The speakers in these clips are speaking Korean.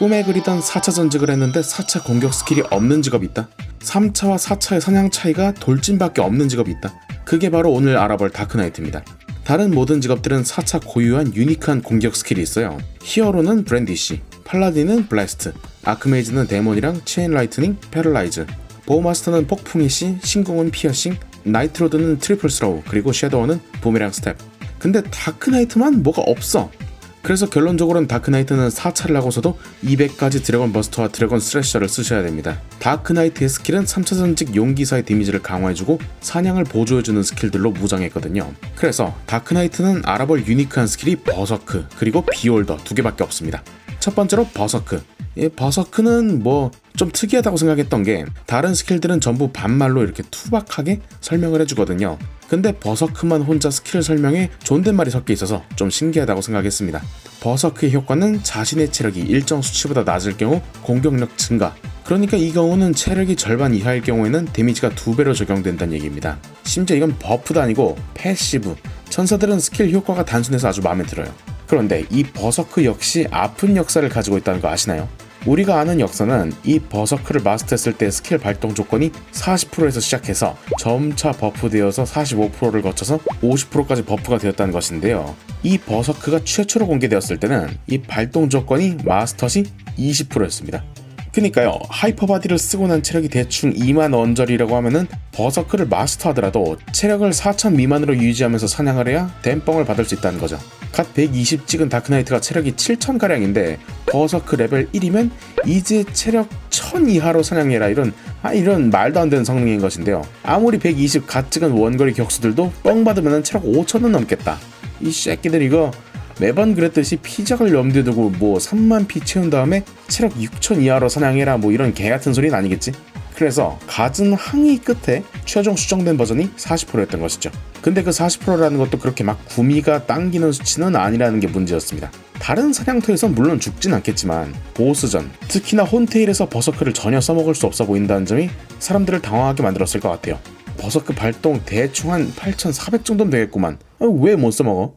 꿈에 그리던 4차 전직을 했는데 4차 공격 스킬이 없는 직업이 있다. 3차와 4차의 사냥 차이가 돌진밖에 없는 직업이 있다. 그게 바로 오늘 알아볼 다크나이트입니다. 다른 모든 직업들은 4차 고유한 유니크한 공격 스킬이 있어요. 히어로는 브랜디시, 팔라딘은 블래스트, 아크메이즈는 데몬이랑 체인 라이트닝, 패럴라이즈, 보호마스터는 폭풍이시, 신공은 피어싱, 나이트로드는 트리플 스로우, 그리고 섀도우는 부메랑 스텝. 근데 다크나이트만 뭐가 없어. 그래서 결론적으로는 다크나이트는 4차를 하고서도 200가지 드래곤 버스터와 드래곤 스래셔를 쓰셔야 됩니다. 다크나이트의 스킬은 3차 전직 용기사의 데미지를 강화해주고 사냥을 보조해주는 스킬들로 무장했거든요. 그래서 다크나이트는 알아볼 유니크한 스킬이 버서크 그리고 비홀더 두 개밖에 없습니다. 첫 번째로 버서크. 버서크는 뭐 좀 특이하다고 생각했던 게 다른 스킬들은 전부 반말로 이렇게 투박하게 설명을 해주거든요. 근데 버서크만 혼자 스킬 설명에 존댓말이 섞여 있어서 좀 신기하다고 생각했습니다. 버서크의 효과는 자신의 체력이 일정 수치보다 낮을 경우 공격력 증가. 그러니까 이 경우는 체력이 절반 이하일 경우에는 데미지가 2배로 적용된다는 얘기입니다. 심지어 이건 버프도 아니고 패시브. 천사들은 스킬 효과가 단순해서 아주 마음에 들어요. 그런데 이 버서크 역시 아픈 역사를 가지고 있다는 거 아시나요? 우리가 아는 역사는 이 버서크를 마스터했을 때 스킬 발동 조건이 40%에서 시작해서 점차 버프되어서 45%를 거쳐서 50%까지 버프가 되었다는 것인데요. 이 버서크가 최초로 공개되었을 때는 이 발동 조건이 마스터시 20%였습니다. 그니까요, 하이퍼바디를 쓰고 난 체력이 대충 2만 원절이라고 하면은 버서크를 마스터하더라도 체력을 4,000 미만으로 유지하면서 사냥을 해야 댐뻥을 받을 수 있다는 거죠. 갓 120 찍은 다크나이트가 체력이 7,000가량인데 버서크 레벨 1이면 이제 체력 1,000 이하로 사냥해라 이런 말도 안 되는 성능인 것인데요. 아무리 120 갓 찍은 원거리 격수들도 뻥 받으면 체력 5,000은 넘겠다. 이 새끼들 이거 매번 그랬듯이 피작을 염두에 두고 뭐 3만 피 채운 다음에 체력 6,000 이하로 사냥해라 뭐 이런 개같은 소리는 아니겠지? 그래서 갖은 항의 끝에 최종 수정된 버전이 40%였던 것이죠. 근데 그 40%라는 것도 그렇게 막 구미가 당기는 수치는 아니라는 게 문제였습니다. 다른 사냥터에선 물론 죽진 않겠지만 보스전, 특히나 혼테일에서 버서크를 전혀 써먹을 수 없어 보인다는 점이 사람들을 당황하게 만들었을 것 같아요. 버서크 발동 대충 한 8,400 정도면 되겠구만. 왜 못 써먹어?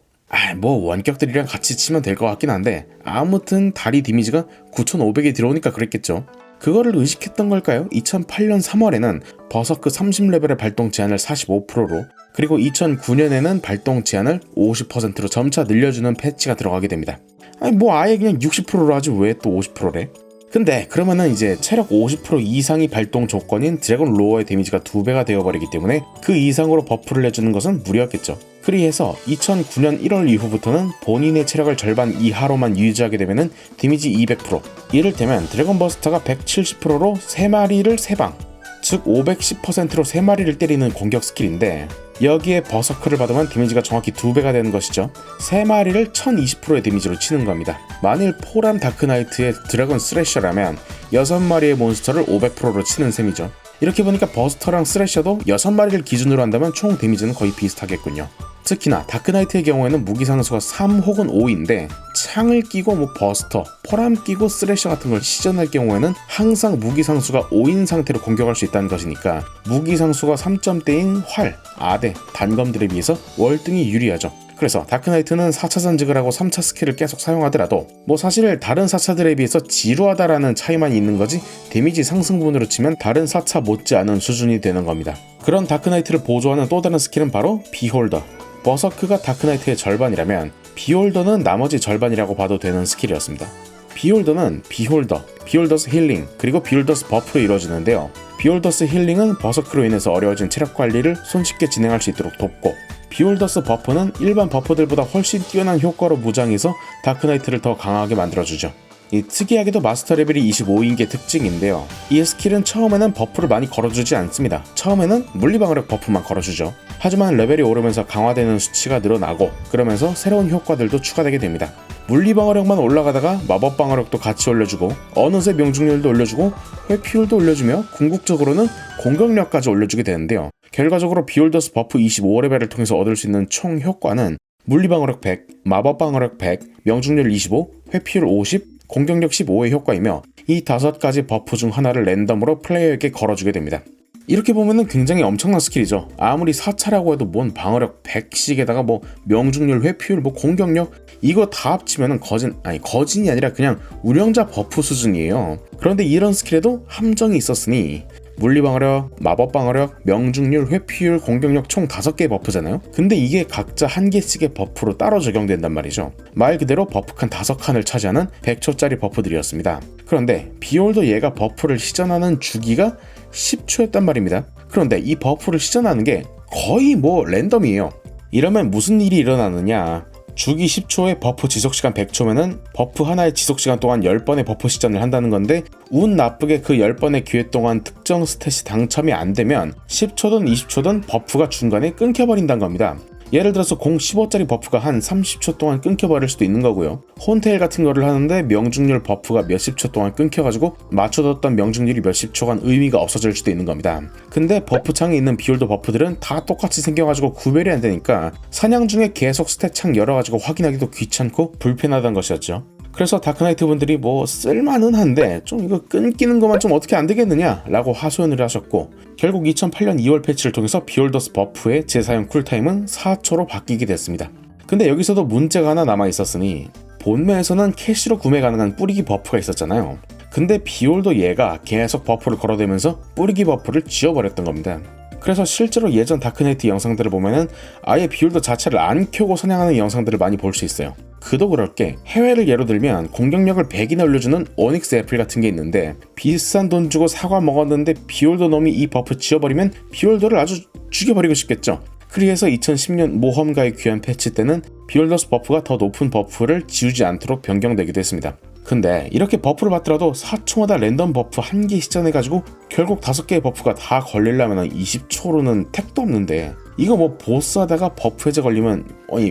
뭐 원격들이랑 같이 치면 될 것 같긴 한데 아무튼 다리 데미지가 9,500이 들어오니까 그랬겠죠. 그거를 의식했던 걸까요? 2008년 3월에는 버서크 30레벨의 발동 제한을 45%로 그리고 2009년에는 발동 제한을 50%로 점차 늘려주는 패치가 들어가게 됩니다. 아예 그냥 60%로 하지 왜 또 50%래? 근데 그러면은 이제 체력 50% 이상이 발동 조건인 드래곤 로어의 데미지가 2배가 되어버리기 때문에 그 이상으로 버프를 해주는 것은 무리였겠죠. 그리해서 2009년 1월 이후부터는 본인의 체력을 절반 이하로만 유지하게 되면은 데미지 200%, 이를테면 드래곤 버스터가 170%로 3마리를 3방, 즉 510%로 3마리를 때리는 공격 스킬인데 여기에 버서크를 받으면 데미지가 정확히 2배가 되는 것이죠. 3마리를 1020%의 데미지로 치는 겁니다. 만일 포람 다크나이트의 드래곤 스래셔라면 6마리의 몬스터를 500%로 치는 셈이죠. 이렇게 보니까 버스터랑 스래셔도 6마리를 기준으로 한다면 총 데미지는 거의 비슷하겠군요. 특히나 다크나이트의 경우에는 무기 상수가 3 혹은 5인데 창을 끼고 버스터, 포람 끼고 스래셔 같은 걸 시전할 경우에는 항상 무기 상수가 5인 상태로 공격할 수 있다는 것이니까 무기 상수가 3점대인 활, 아대, 단검들에 비해서 월등히 유리하죠. 그래서 다크나이트는 4차 전직을 하고 3차 스킬을 계속 사용하더라도 사실 다른 4차들에 비해서 지루하다라는 차이만 있는 거지 데미지 상승 부분으로 치면 다른 4차 못지않은 수준이 되는 겁니다. 그런 다크나이트를 보조하는 또 다른 스킬은 바로 비홀더. 버서크가 다크나이트의 절반이라면 비홀더는 나머지 절반이라고 봐도 되는 스킬이었습니다. 비홀더는 비홀더스 힐링, 그리고 비홀더스 버프로 이루어지는데요. 비홀더스 힐링은 버서크로 인해서 어려워진 체력 관리를 손쉽게 진행할 수 있도록 돕고, 비홀더스 버프는 일반 버프들보다 훨씬 뛰어난 효과로 무장해서 다크나이트를 더 강하게 만들어주죠. 이 특이하게도 마스터 레벨이 25인 게 특징인데요. 이 스킬은 처음에는 버프를 많이 걸어주지 않습니다. 처음에는 물리방어력 버프만 걸어주죠. 하지만 레벨이 오르면서 강화되는 수치가 늘어나고 그러면서 새로운 효과들도 추가되게 됩니다. 물리방어력만 올라가다가 마법방어력도 같이 올려주고 어느새 명중률도 올려주고 회피율도 올려주며 궁극적으로는 공격력까지 올려주게 되는데요. 결과적으로 비홀더스 버프 25레벨을 통해서 얻을 수 있는 총 효과는 물리방어력 100, 마법방어력 100, 명중률 25, 회피율 50, 공격력 15의 효과이며 이 5가지 버프 중 하나를 랜덤으로 플레이어에게 걸어주게 됩니다. 이렇게 보면은 굉장히 엄청난 스킬이죠. 아무리 4차라고 해도 뭔 방어력 100씩에다가 뭐 명중률, 회피율, 뭐 공격력 이거 다 합치면은 거진이 아니라 그냥 운영자 버프 수준이에요. 그런데 이런 스킬에도 함정이 있었으니 물리방어력, 마법방어력, 명중률, 회피율, 공격력 총 5개의 버프잖아요. 근데 이게 각자 1개씩의 버프로 따로 적용된단 말이죠. 말 그대로 버프칸 5칸을 차지하는 100초짜리 버프들이었습니다. 그런데 비올도 얘가 버프를 시전하는 주기가 10초였단 말입니다. 그런데 이 버프를 시전하는 게 거의 뭐 랜덤이에요. 이러면 무슨 일이 일어나느냐, 주기 10초에 버프 지속시간 100초면은 버프 하나의 지속시간 동안 10번의 버프 시전을 한다는 건데, 운 나쁘게 그 10번의 기회 동안 특정 스탯이 당첨이 안 되면 10초든 20초든 버프가 중간에 끊겨버린다는 겁니다. 예를 들어서 공 15짜리 버프가 한 30초 동안 끊겨버릴 수도 있는 거고요. 혼테일 같은 거를 하는데 명중률 버프가 몇십 초 동안 끊겨가지고 맞춰뒀던 명중률이 몇십 초간 의미가 없어질 수도 있는 겁니다. 근데 버프창에 있는 비올드 버프들은 다 똑같이 생겨가지고 구별이 안 되니까 사냥 중에 계속 스탯 창 열어가지고 확인하기도 귀찮고 불편하다는 것이었죠. 그래서 다크나이트 분들이 뭐 쓸만은 한데 좀 이거 끊기는 것만 좀 어떻게 안 되겠느냐 라고 하소연을 하셨고, 결국 2008년 2월 패치를 통해서 비올더스 버프의 재사용 쿨타임은 4초로 바뀌게 됐습니다. 근데 여기서도 문제가 하나 남아 있었으니, 본매에서는 캐시로 구매 가능한 뿌리기 버프가 있었잖아요. 근데 비올도 얘가 계속 버프를 걸어대면서 뿌리기 버프를 지워버렸던 겁니다. 그래서 실제로 예전 다크나이트 영상들을 보면은 아예 비올더 자체를 안 켜고 사냥하는 영상들을 많이 볼 수 있어요. 그도 그럴 게, 해외를 예로 들면 공격력을 100이나 올려주는 오닉스 애플 같은 게 있는데, 비싼 돈 주고 사과 먹었는데 비올더 놈이 이 버프 지워버리면 비올더를 아주 죽여버리고 싶겠죠. 그래서 2010년 모험가의 귀환 패치 때는 비올더스 버프가 더 높은 버프를 지우지 않도록 변경되기도 했습니다. 근데 이렇게 버프를 받더라도 4초마다 랜덤 버프 1개 시전해가지고 결국 5개의 버프가 다 걸리려면 20초로는 택도 없는데, 이거 뭐 보스하다가 버프 해제 걸리면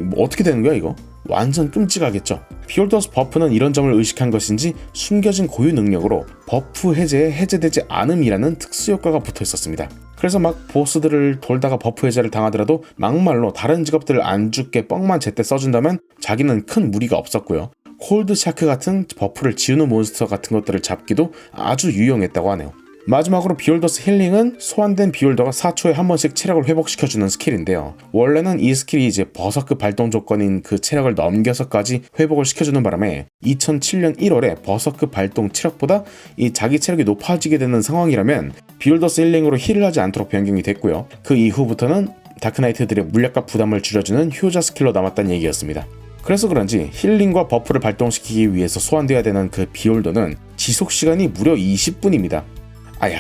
뭐 어떻게 되는 거야 이거? 완전 끔찍하겠죠. 비올더스 버프는 이런 점을 의식한 것인지 숨겨진 고유 능력으로 버프 해제에 해제되지 않음이라는 특수 효과가 붙어 있었습니다. 그래서 막 보스들을 돌다가 버프 해제를 당하더라도 막말로 다른 직업들을 안 죽게 뻥만 제때 써준다면 자기는 큰 무리가 없었고요. 콜드 샤크 같은 버프를 지우는 몬스터 같은 것들을 잡기도 아주 유용했다고 하네요. 마지막으로 비올더스 힐링은 소환된 비올더가 4초에 한 번씩 체력을 회복시켜주는 스킬인데요. 원래는 이 스킬이 이제 버서크 발동 조건인 그 체력을 넘겨서까지 회복을 시켜주는 바람에 2007년 1월에 버서크 발동 체력보다 이 자기 체력이 높아지게 되는 상황이라면 비올더스 힐링으로 힐을 하지 않도록 변경이 됐고요. 그 이후부터는 다크나이트들의 물약과 부담을 줄여주는 효자 스킬로 남았다는 얘기였습니다. 그래서 그런지 힐링과 버프를 발동시키기 위해서 소환돼야 되는 그 비올더는 지속시간이 무려 20분입니다.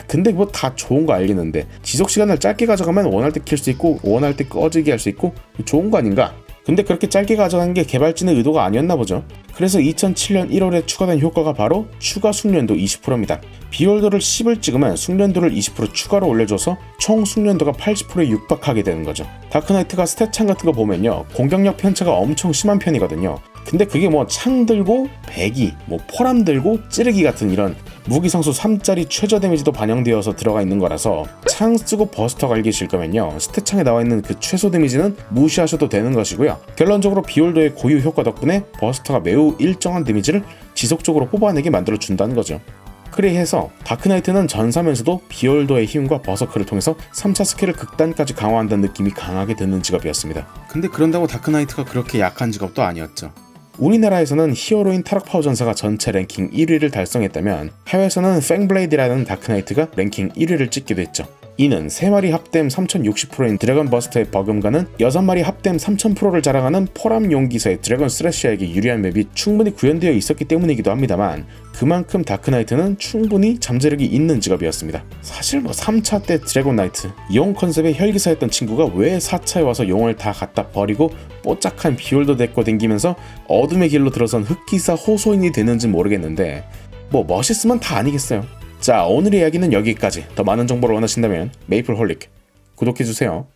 근데 뭐 다 좋은 거 알겠는데 지속시간을 짧게 가져가면 원할 때 킬 수 있고 원할 때 꺼지게 할 수 있고 좋은 거 아닌가? 근데 그렇게 짧게 가져간 게 개발진의 의도가 아니었나 보죠. 그래서 2007년 1월에 추가된 효과가 바로 추가 숙련도 20%입니다. 비올더를 10을 찍으면 숙련도를 20% 추가로 올려줘서 총 숙련도가 80%에 육박하게 되는 거죠. 다크나이트가 스탯창 같은 거 보면요, 공격력 편차가 엄청 심한 편이거든요. 근데 그게 뭐 창 들고 배기, 뭐 포람 들고 찌르기 같은 이런 무기 상수 3짜리 최저 데미지도 반영되어서 들어가 있는 거라서 창 쓰고 버스터 갈기실 거면요, 스탯창에 나와 있는 그 최소 데미지는 무시하셔도 되는 것이고요. 결론적으로 비올더의 고유 효과 덕분에 버스터가 매우 일정한 데미지를 지속적으로 뽑아내게 만들어 준다는 거죠. 그래서 다크나이트는 전사면서도 비올더의 힘과 버서크를 통해서 3차 스킬을 극단까지 강화한다는 느낌이 강하게 드는 직업이었습니다. 근데 그런다고 다크나이트가 그렇게 약한 직업도 아니었죠. 우리나라에서는 히어로인 타락파워 전사가 전체 랭킹 1위를 달성했다면 해외에서는 팽블레이드라는 다크나이트가 랭킹 1위를 찍기도 했죠. 이는 3마리 합댐 3060%인 드래곤 버스터의 버금가는 6마리 합댐 3000%를 자랑하는 포람 용기사의 드래곤 스래셔에게 유리한 맵이 충분히 구현되어 있었기 때문이기도 합니다만, 그만큼 다크나이트는 충분히 잠재력이 있는 직업이었습니다. 사실 뭐 3차 때 드래곤 나이트 용 컨셉의 혈기사였던 친구가 왜 4차에 와서 용을 다 갖다 버리고 뽀짝한 비올더 데리고 댕기면서 어둠의 길로 들어선 흑기사 호소인이 되는지 모르겠는데, 뭐 멋있으면 다 아니겠어요. 자, 오늘의 이야기는 여기까지. 더 많은 정보를 원하신다면 메이플홀릭 구독해주세요.